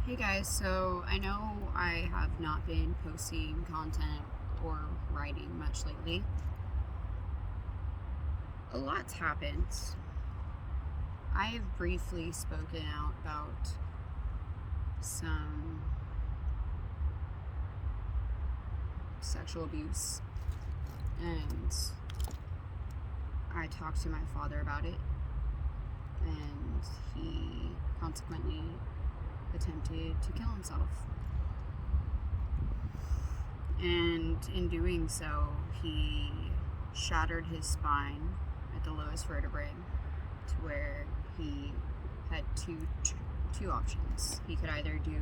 Hey guys, so I know I have not been posting content or writing much lately. A lot's happened. I have briefly spoken out about some sexual abuse, and I talked to my father about it, and he consequently attempted to kill himself. And in doing so, he shattered his spine at the lowest vertebrae to where he had two options. He could either do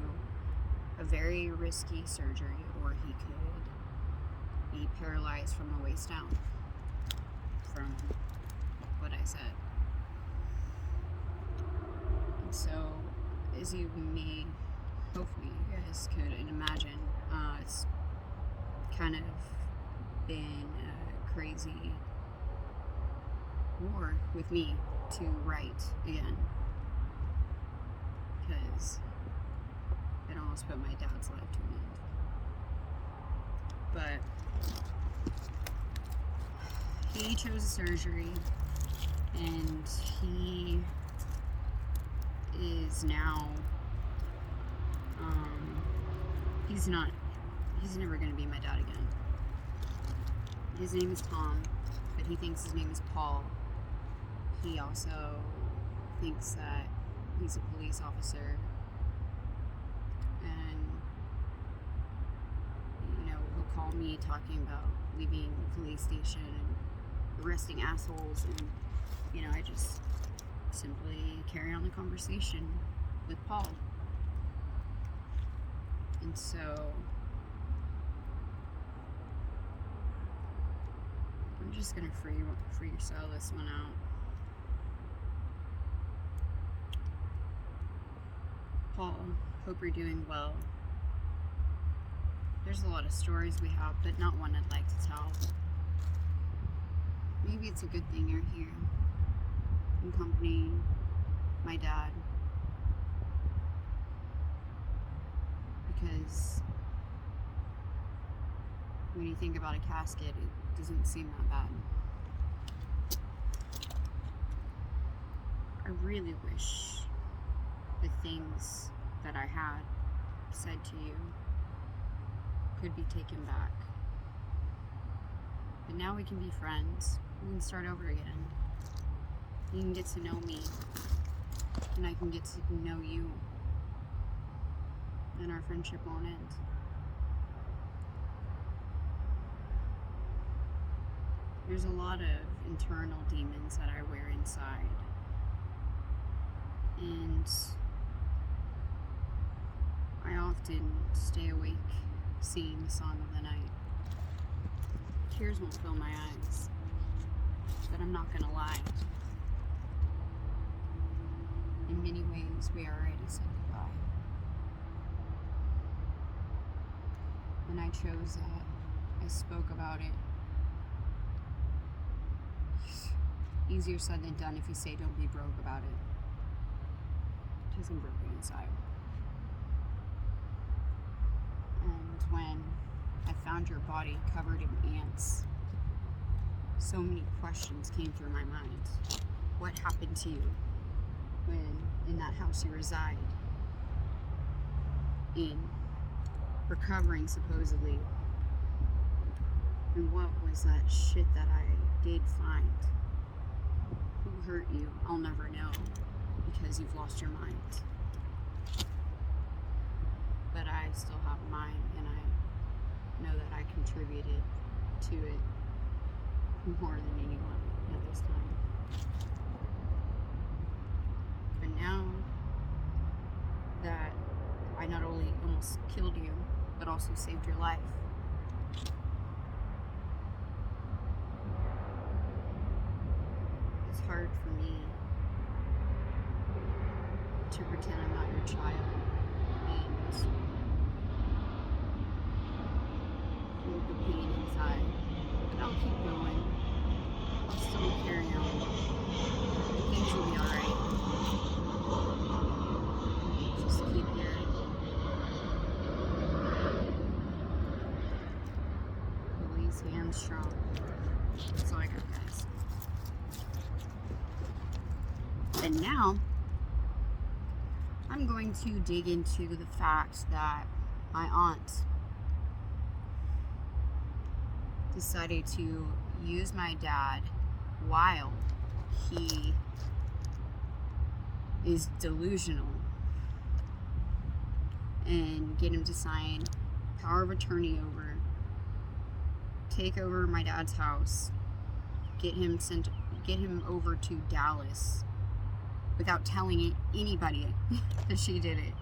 a very risky surgery or he could be paralyzed from the waist down, from what I said. And so, as you may, hopefully you guys could imagine, it's kind of been a crazy war with me to write again, because it almost put my dad's life to an end. But he chose a surgery, and he is now he's never going to be my dad again. His name is Tom, but he thinks his name is Paul. He also thinks that he's a police officer, and he'll call me talking about leaving the police station and arresting assholes, and I just simply carry on the conversation with Paul. And so I'm just gonna freestyle this one out. Paul, hope you're doing well. There's a lot of stories we have, but not one I'd like to tell. Maybe it's a good thing you're here, accompanying my dad, because when you think about a casket, it doesn't seem that bad. I really wish the things that I had said to you could be taken back. But now we can be friends. We can start over again. You can get to know me, and I can get to know you, and our friendship won't end. There's a lot of internal demons that I wear inside, and I often stay awake seeing the song of the night. Tears won't fill my eyes, but I'm not gonna lie. In many ways, we already said goodbye. And I chose that. I spoke about it. Easier said than done if you say don't be broke about it. Because I'm broken inside. And when I found your body covered in ants, so many questions came through my mind. What happened to you when in that house you reside? In recovering, supposedly. And what was that shit that I did find? Who hurt you? I'll never know, because you've lost your mind. But I still have mine, and I know that I contributed to it more than anyone at this time. But now that I not only almost killed you, but also saved your life, it's hard for me to pretend I'm not your child and hold the pain inside. But I'll keep going. I'll still carry on. Things will be alright. Just keep your and strong. That's all I got, guys. And now, I'm going to dig into the fact that my aunt decided to use my dad while he is delusional and get him to sign power of attorney over, take over my dad's house, get him over to Dallas without telling anybody that she did it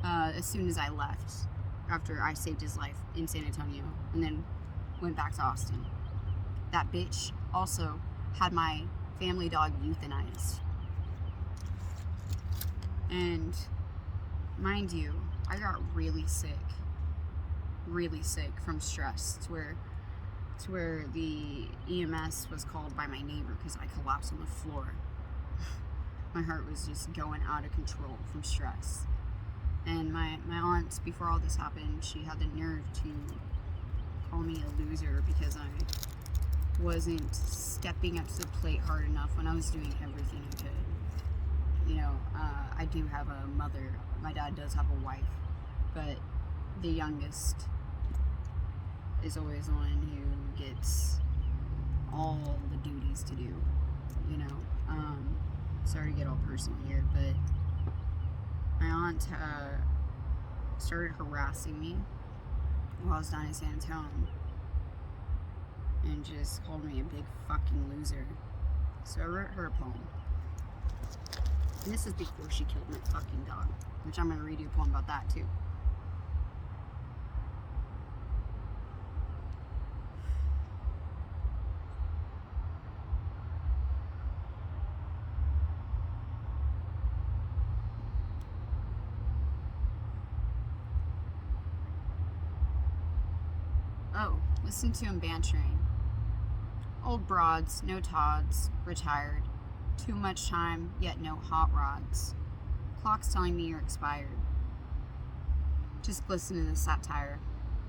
as soon as I left, after I saved his life in San Antonio and then went back to Austin. That bitch also had my family dog euthanized. And mind you, I got really sick from stress to where the EMS was called by my neighbor because I collapsed on the floor. My heart was just going out of control from stress. And my aunt, before all this happened, she had the nerve to call me a loser because I wasn't stepping up to the plate hard enough when I was doing everything I could. You know, I do have a mother. My dad does have a wife, but the youngest is always the one who gets all the duties to do, you know. Sorry to get all personal here, but my aunt started harassing me while I was down in San Antonio and just called me a big fucking loser. So I wrote her a poem. And this is before she killed my fucking dog, which I'm going to read you a poem about that too. Oh, listen to him bantering. Old broads, no Todds, retired. Too much time, yet no hot rods. Clock's telling me you're expired. Just glisten in the satire.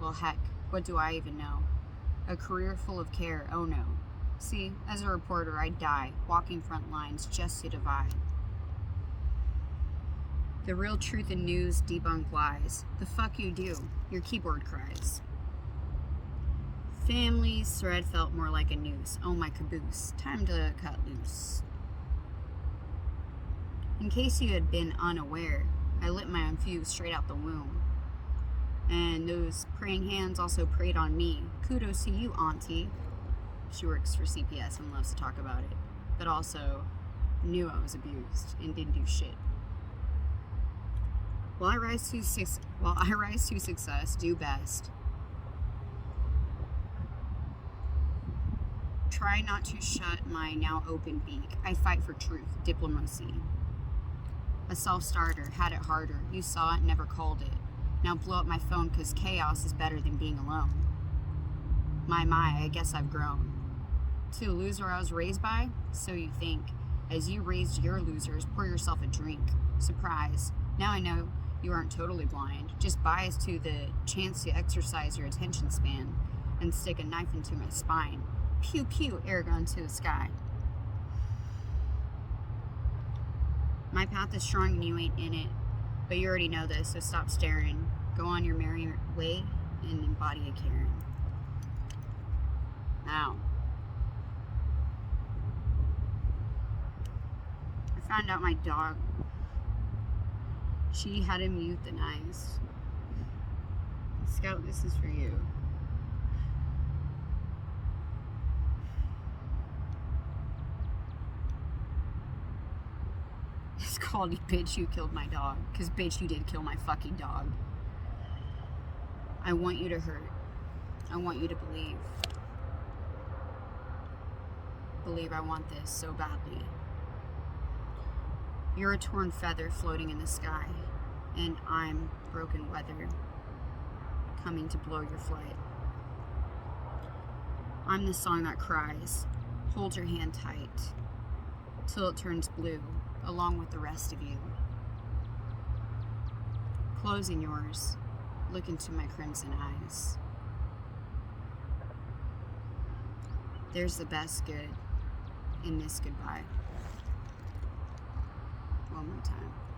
Well, heck, what do I even know? A career full of care, oh no. See, as a reporter, I'd die, walking front lines just to divide. The real truth in news debunk lies. The fuck you do, your keyboard cries. Family's thread felt more like a noose. Oh my caboose, time to cut loose. In case you had been unaware, I lit my own fuse straight out the womb. And those praying hands also prayed on me. Kudos to you, Auntie. She works for CPS and loves to talk about it, but also knew I was abused and didn't do shit. While I rise to success, do best. Try not to shut my now open beak. I fight for truth, diplomacy. A self-starter, had it harder. You saw it, never called it. Now blow up my phone cause chaos is better than being alone. My, I guess I've grown. To the loser I was raised by, so you think. As you raised your losers, pour yourself a drink. Surprise. Now I know you aren't totally blind, just biased to the chance to exercise your attention span and stick a knife into my spine. Pew pew, air gun to the sky. My path is strong and you ain't in it, but you already know this, so stop staring. Go on your merry way and embody a Karen. Now, I found out my dog, she had him euthanized. Scout, this is for you. It's called Bitch, You Killed My Dog. Because, bitch, you did kill my fucking dog. I want you to hurt. I want you to believe. Believe I want this so badly. You're a torn feather floating in the sky. And I'm broken weather coming to blow your flight. I'm the song that cries. Hold your hand tight till it turns blue, along with the rest of you. Closing yours, look into my crimson eyes. There's the best good in this goodbye. One more time.